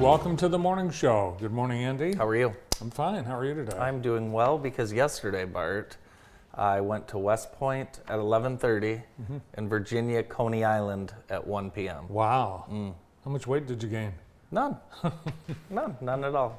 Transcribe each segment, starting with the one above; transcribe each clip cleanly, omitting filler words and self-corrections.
and welcome to the morning show. Good morning, Andy. How are you? I'm fine. How are you today? I'm doing well because yesterday, Bart, I went to West Point at 11:30 and Virginia Coney Island at 1 p.m. Wow. How much weight did you gain? None. None at all.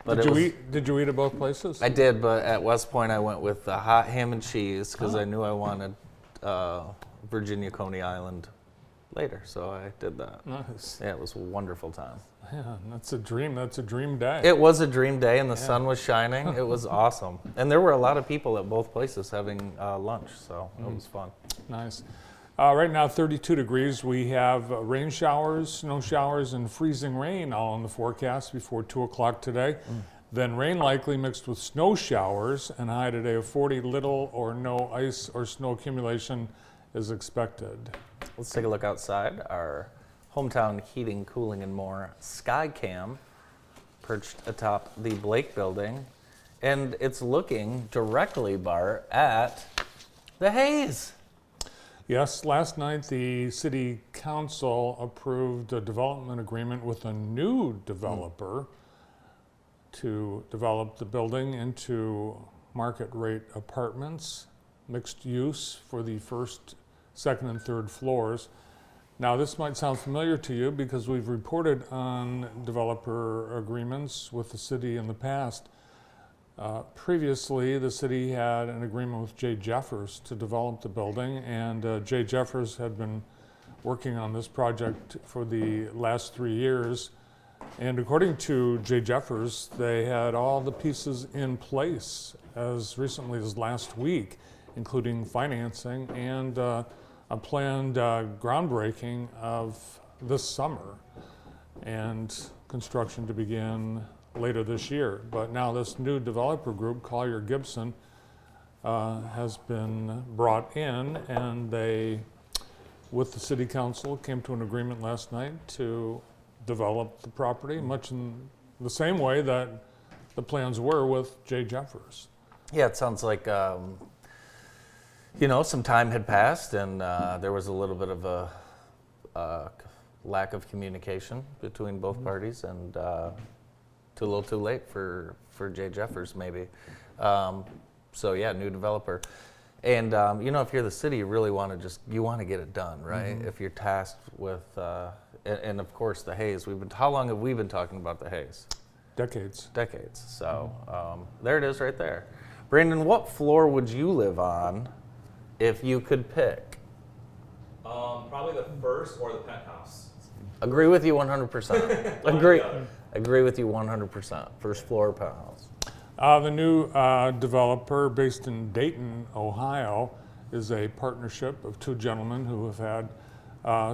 But Did you eat at both places? I did, but at West Point I went with the hot ham and cheese because I knew I wanted Virginia Coney Island later, so I did that. Nice. Yeah, it was a wonderful time. Yeah, that's a dream. That's a dream day. It was a dream day, and the sun was shining. It was awesome. And there were a lot of people at both places having lunch, so it was fun. Nice. Right now, 32 degrees. We have rain showers, snow showers, and freezing rain all in the forecast before 2 o'clock today. Then rain likely mixed with snow showers, and a high today of 40. Little or no ice or snow accumulation is expected. Let's take a look outside. Our Hometown Heating, Cooling, and More SkyCam perched atop the Blake Building, and it's looking directly, Bart, at the haze. Yes, last night the City Council approved a development agreement with a new developer to develop the building into market rate apartments, mixed use for the first, second, and third floors. Now, this might sound familiar to you because we've reported on developer agreements with the city in the past. Previously, the city had an agreement with Jay Jeffers to develop the building, and Jay Jeffers had been working on this project for the last 3 years. And according to Jay Jeffers, they had all the pieces in place as recently as last week, including financing and a planned groundbreaking of this summer and construction to begin later this year. But now this new developer group, Collier Gibson, has been brought in, and they, with the city council, came to an agreement last night to develop the property, much in the same way that the plans were with Jay Jeffers. Yeah, it sounds like some time had passed, and there was a little bit of a lack of communication between both parties, and too little too late for Jay Jeffers, maybe. So yeah, new developer. And if you're the city, you really want to get it done, right? If you're tasked with, and of course the haze. How long have we been talking about the haze? Decades. So there it is right there. Brandon, what floor would you live on if you could pick? Probably the first or the penthouse. Agree with you 100%. Agree with you 100%. First floor, penthouse. The new developer based in Dayton, Ohio, is a partnership of two gentlemen who have had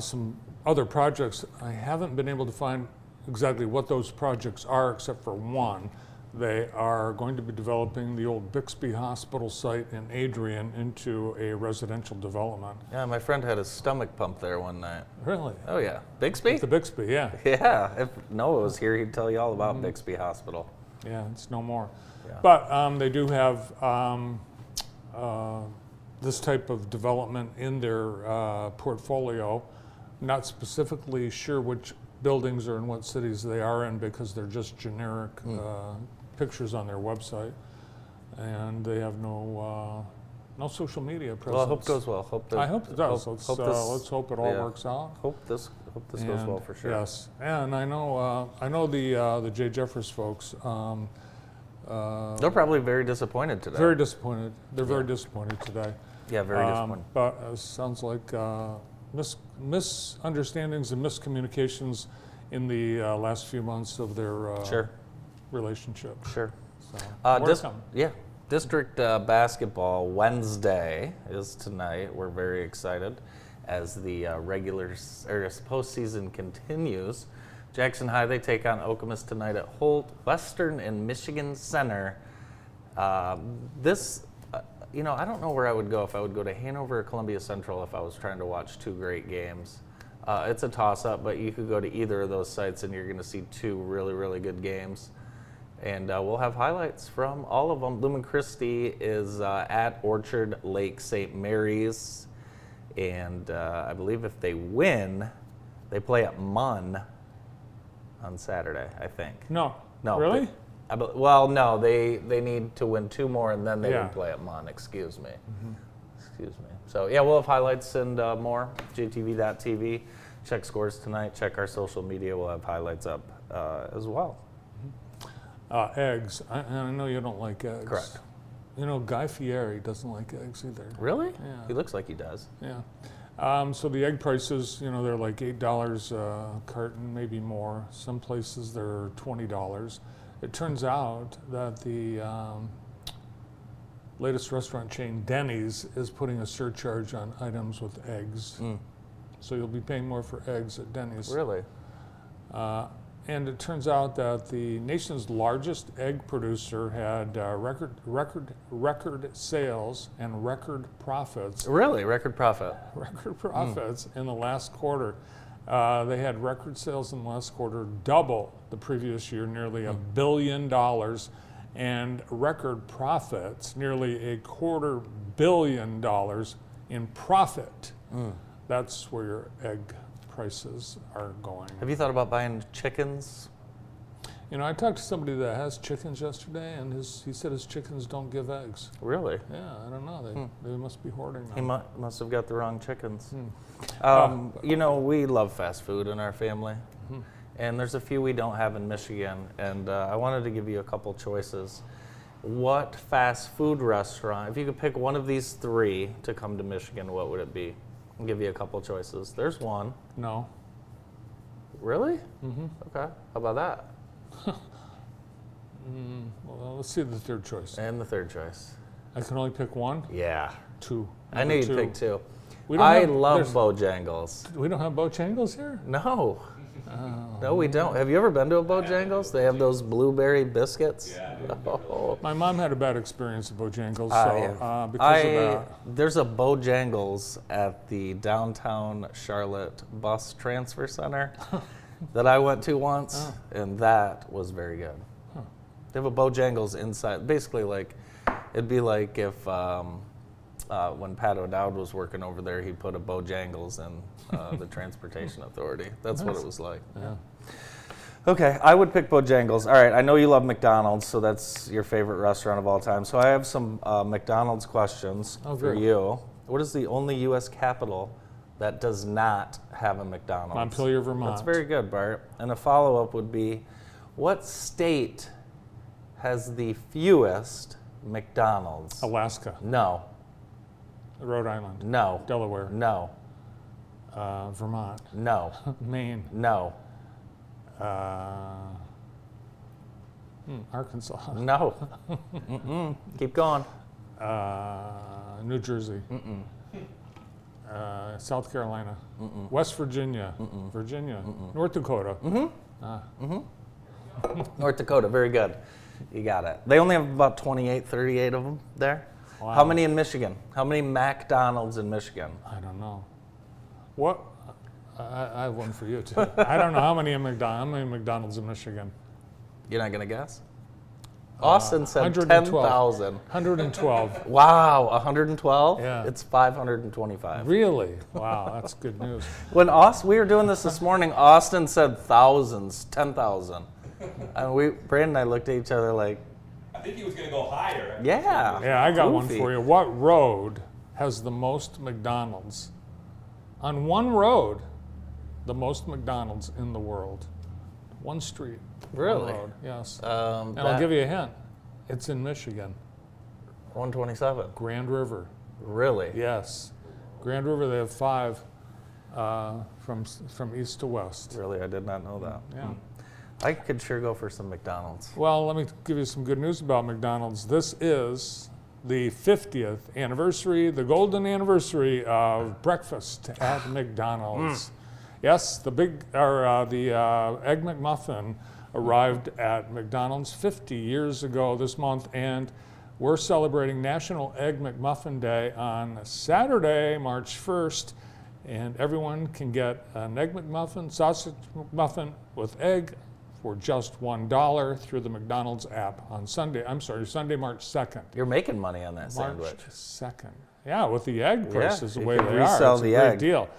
some other projects. I haven't been able to find exactly what those projects are except for one. They are going to be developing the old Bixby Hospital site in Adrian into a residential development. Yeah, my friend had his stomach pumped there one night. Really? Oh yeah, Bixby? The Bixby, yeah. Yeah, if Noah was here, he'd tell you all about Bixby Hospital. Yeah, it's no more. Yeah. But they do have this type of development in their portfolio. Not specifically sure which buildings or in what cities they are in because they're just generic pictures on their website, and they have no social media presence. Well, I hope it goes well. I hope it does. Let's hope it all works out. Hope this goes well for sure. Yes, and I know the Jay Jeffers folks. They're probably very disappointed today. Very disappointed. They're very disappointed today. Yeah, very disappointed. But it sounds like misunderstandings and miscommunications in the last few months of their relationship. Sure. So, District basketball Wednesday is tonight. We're very excited as the postseason continues. Jackson High, they take on Okemos tonight at Holt. Western and Michigan Center. I don't know where I would go, if I would go to Hanover or Columbia Central if I was trying to watch two great games. It's a toss-up, but you could go to either of those sites and you're going to see two really, really good games. And we'll have highlights from all of them. Lumen Christi is at Orchard Lake St. Mary's. And I believe if they win, they play at Munn on Saturday, I think. No. No. Really? Well, no, they need to win 2 more and then they Yeah. would play at Mon, excuse me. Excuse me. So, yeah, we'll have highlights and more, JTV.tv. Check scores tonight, check our social media, we'll have highlights up as well. Eggs. I know you don't like eggs. Correct. You know, Guy Fieri doesn't like eggs either. Really? Yeah. He looks like he does. Yeah. So the egg prices, you know, they're like $8 a carton, maybe more. Some places they're $20. It turns out that the latest restaurant chain, Denny's, is putting a surcharge on items with eggs. So you'll be paying more for eggs at Denny's. Really? And it turns out that the nation's largest egg producer had record sales and record profits. Really? Record profit? Record profits in the last quarter. They had record sales in the last quarter, double the previous year, nearly $1 billion, and record profits, nearly $250 million in profit. That's where your egg prices are going. Have you thought about buying chickens? You know, I talked to somebody that has chickens yesterday, and he said his chickens don't give eggs. Really? Yeah, I don't know. They must be hoarding them. He must have got the wrong chickens. You know, we love fast food in our family, and there's a few we don't have in Michigan, and I wanted to give you a couple choices. What fast food restaurant, if you could pick one of these 3 to come to Michigan, what would it be? I'll give you a couple choices. There's one. No. Really? Okay. How about that? Well, let's see the third choice. And the third choice. I can only pick one? Yeah. 2. I knew you'd pick 2. We don't I have- love there's- Bojangles. We don't have Bojangles here? No. No, we don't. Have you ever been to a Bojangles? They have those blueberry biscuits. Yeah. Oh. My mom had a bad experience at Bojangles, Yeah. because of that. There's a Bojangles at the downtown Charlotte bus transfer center that I went to once, and that was very good. They have a Bojangles inside. Basically, like it'd be like if when Pat O'Dowd was working over there, he put a Bojangles in the Transportation Authority. That's what it was like. Yeah. Okay, I would pick Bojangles. All right, I know you love McDonald's, so that's your favorite restaurant of all time. So I have some McDonald's questions for good. you. What is the only U.S. capital that does not have a McDonald's? Montpelier, Vermont. That's very good, Bart. And a follow-up would be, what state has the fewest McDonald's? Alaska, No, Rhode Island, no, Delaware, no, Vermont, no, Maine, no, Arkansas, no. Keep going. New Jersey, South Carolina, West Virginia, Virginia, North Dakota. North Dakota, very good. You got it. They only have about 28, 38 of them there. Wow. How many in Michigan? How many McDonald's in Michigan? I don't know. What? I have one for you too. I don't know how many McDonald's in Michigan. You're not going to guess? Austin said 112. 10,000. 112. Wow, 112? Yeah. It's 525. Really? Wow, that's good news. When we were doing this morning, Austin said thousands, 10,000. And Brandon and I looked at each other like, I think he was going to go higher. yeah. Yeah, I got one Goofy. for you. What road has the most McDonald's? On one road, the most McDonald's in the world. One street. Really? One road, yes. And I'll give you a hint. It's in Michigan. 127. Grand River. Really? Yes. Grand River, they have 5 from east to west. Really, I did not know that. Yeah. I could sure go for some McDonald's. Well, let me give you some good news about McDonald's. This is the 50th anniversary, the golden anniversary of breakfast at McDonald's. Yes, the Egg McMuffin arrived at McDonald's 50 years ago this month, and we're celebrating National Egg McMuffin Day on Saturday, March 1st, and everyone can get an Egg McMuffin, sausage McMuffin with egg for just $1 through the McDonald's app on Sunday, March 2nd. You're making money on that sandwich. March 2nd. Yeah, with the egg prices the you way can they are, resell it's a the great egg. deal.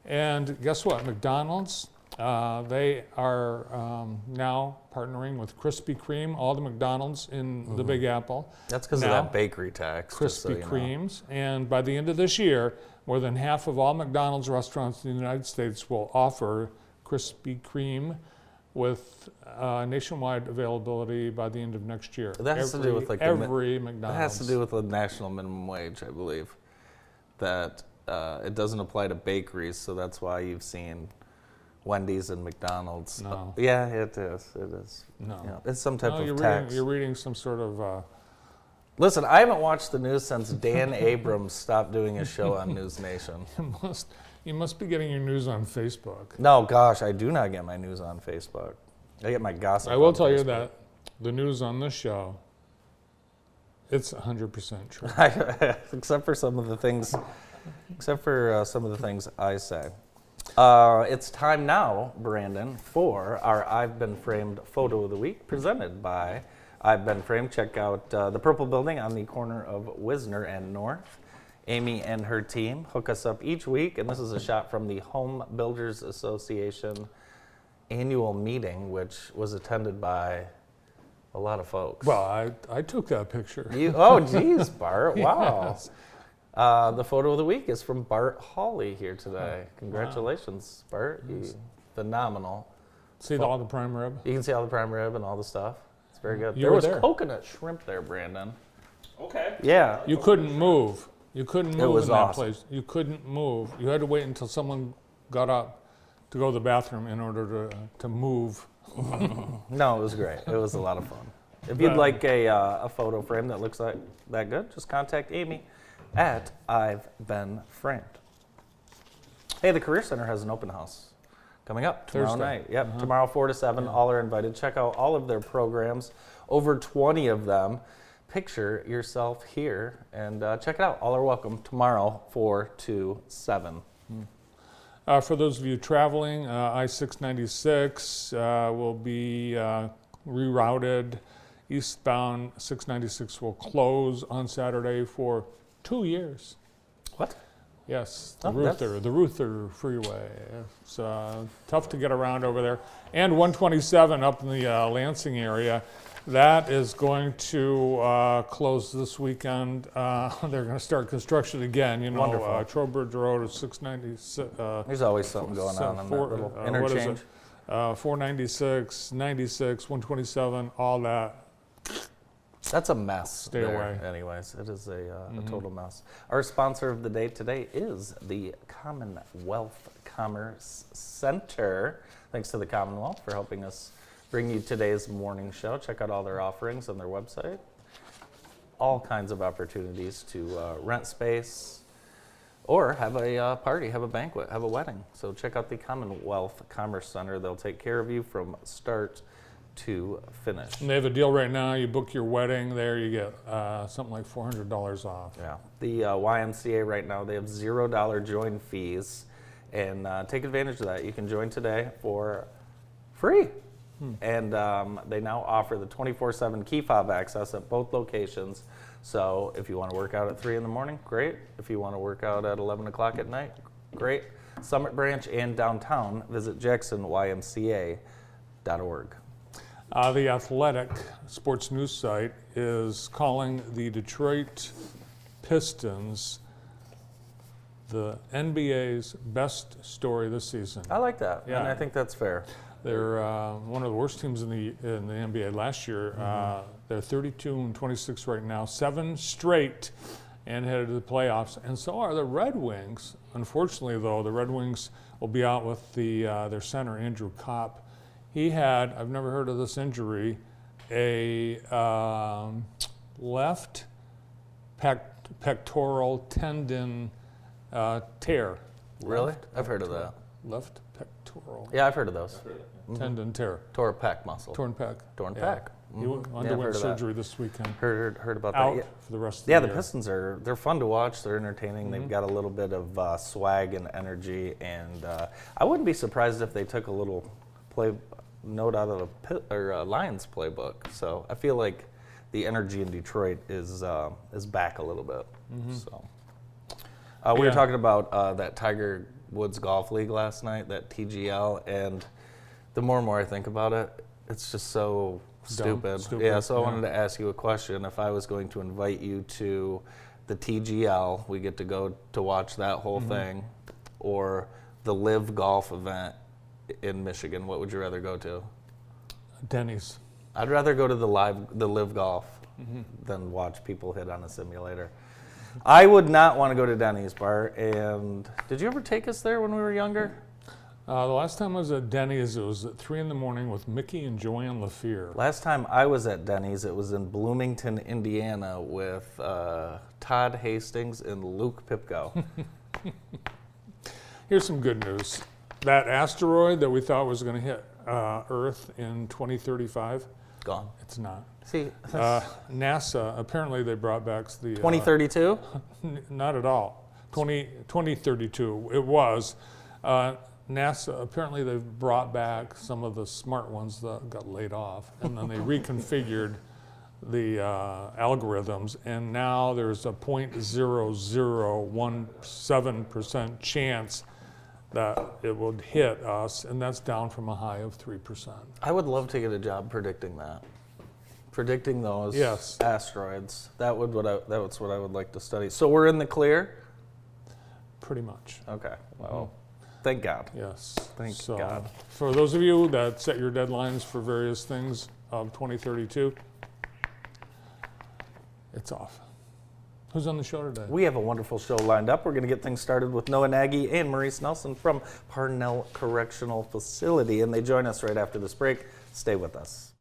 And guess what? McDonald's They are now partnering with Krispy Kreme, all the McDonald's in the Big Apple. That's because of Now, that bakery tax. just so Krispy you know. Kremes. And by the end of this year, more than half of all McDonald's restaurants in the United States will offer Krispy Kreme with nationwide availability by the end of next year. That has to do with, like, every That McDonald's. has to do with the national minimum wage, I believe. That it doesn't apply to bakeries, so that's why you've seen Wendy's and McDonald's. No. Yeah, it is. It is. No. Yeah, it's some type No, of you're tax. You're reading some sort of. Listen, I haven't watched the news since Dan Abrams stopped doing his show on News Nation. You must be getting your news on Facebook. No, gosh, I do not get my news on Facebook. I get my gossip. I will on tell you Facebook. that the news on this show, it's 100% true. except for some of the things, some of the things I say. It's time now, Brandon, for our I've Been Framed photo of the week, presented by I've Been Framed. Check out the purple building on the corner of Wisner and North. Amy and her team hook us up each week, and this is a shot from the Home Builders Association annual meeting, which was attended by a lot of folks. Well, I took that picture. Oh, geez, Bart. Wow. Yes. The photo of the week is from Bart Hawley here today. Congratulations, Bart. Phenomenal. See all the prime rib? You can see all the prime rib and all the stuff. It's very good. You There were was there. coconut shrimp there, Brandon. Okay. Yeah. You couldn't move. You couldn't move was in that awesome. place. You couldn't move. You had to wait until someone got up to go to the bathroom in order to move. No, it was great. It was a lot of fun. If you'd like a photo frame that looks like that good, just contact Amy at I've Been Framed. Hey, the Career Center has an open house coming up tomorrow Thursday. night. Yep, tomorrow 4 to 7. All are invited. Check out all of their programs, over 20 of them. Picture yourself here and check it out. All are welcome tomorrow 4 to 7. For those of you traveling, I-696 will be rerouted. Eastbound 696 will close on Saturday for 2 years. What? Yes, Oh, that's- the Ruther Freeway. It's tough to get around over there. And 127 up in the Lansing area, that is going to close this weekend. They're going to start construction again. You know, Wonderful. Trowbridge Road is 696. There's always something going on in that little what is interchange. it? 496, 96, 127, all that. That's a mess. Stay there, away. Anyways, it is a total mess. Our sponsor of the day today is the Commonwealth Commerce Center. Thanks to the Commonwealth for helping us bring you today's morning show. Check out all their offerings on their website. All kinds of opportunities to rent space or have a party, have a banquet, have a wedding. So check out the Commonwealth Commerce Center. They'll take care of you from start to finish. And they have a deal right now. You book your wedding there, you get something like $400 off. Yeah, the YMCA right now, they have $0 join fees, and take advantage of that. You can join today for free. And they now offer the 24/7 key fob access at both locations. So if you want to work out at 3 in the morning, great. If you want to work out at 11 o'clock at night, great. Summit Branch and downtown, visit jacksonymca.org. The Athletic sports news site is calling the Detroit Pistons the NBA's best story this season. I like that, Yeah. and I think that's fair. They're one of the worst teams in the NBA last year. They're 32-26 right now, 7 straight, and headed to the playoffs. And so are the Red Wings. Unfortunately, though, the Red Wings will be out with their center Andrew Kopp. He had, I've never heard of this injury, a left pectoral tendon tear. Really? I've heard of that. Left pectoral Yeah, I've heard of those. tendon tear. Tore pec muscle. Torn pec. Torn Yeah. pec. He Mhm. Yeah, I've underwent heard of that. surgery this weekend. Heard about Out that. Yeah. for the rest of Yeah, the the year. Pistons they're fun to watch. They're entertaining. They've got a little bit of swag and energy, and I wouldn't be surprised if they took a little note out of the Lions playbook. So I feel like the energy in Detroit is back a little bit. So we were Yeah. talking about that Tiger Woods Golf League last night, that TGL, and the more and more I think about it, it's just so stupid. Yeah, so I wanted to ask you a question. If I was going to invite you to the TGL, we get to go to watch that whole thing, or the Live Golf event in Michigan, what would you rather go to? Denny's. I'd rather go to the Live Golf than watch people hit on a simulator. I would not want to go to Denny's, Bart. And did you ever take us there when we were younger? The last time I was at Denny's, it was at 3 in the morning with Mickey and Joanne LaFear. Last time I was at Denny's, it was in Bloomington, Indiana, with Todd Hastings and Luke Pipko. Here's some good news. That asteroid that we thought was going to hit Earth in 2035, Gone. it's not. See, NASA, apparently they brought back the... 2032? Not at all. 2032, it was. NASA, apparently they've brought back some of the smart ones that got laid off, and then they reconfigured the algorithms, and now there's a 0.0017% chance that it would hit us, and that's down from a high of 3%. I would love to get a job predicting that. Predicting those asteroids. That's what I would like to study. So we're in the clear? Pretty much. Okay. Well, thank God. Yes. Thank God. For those of you that set your deadlines for various things of 2032, it's off. Who's on the show today? We have a wonderful show lined up. We're going to get things started with Noah Nagy and Maurice Nelson from Parnell Correctional Facility, and they join us right after this break. Stay with us.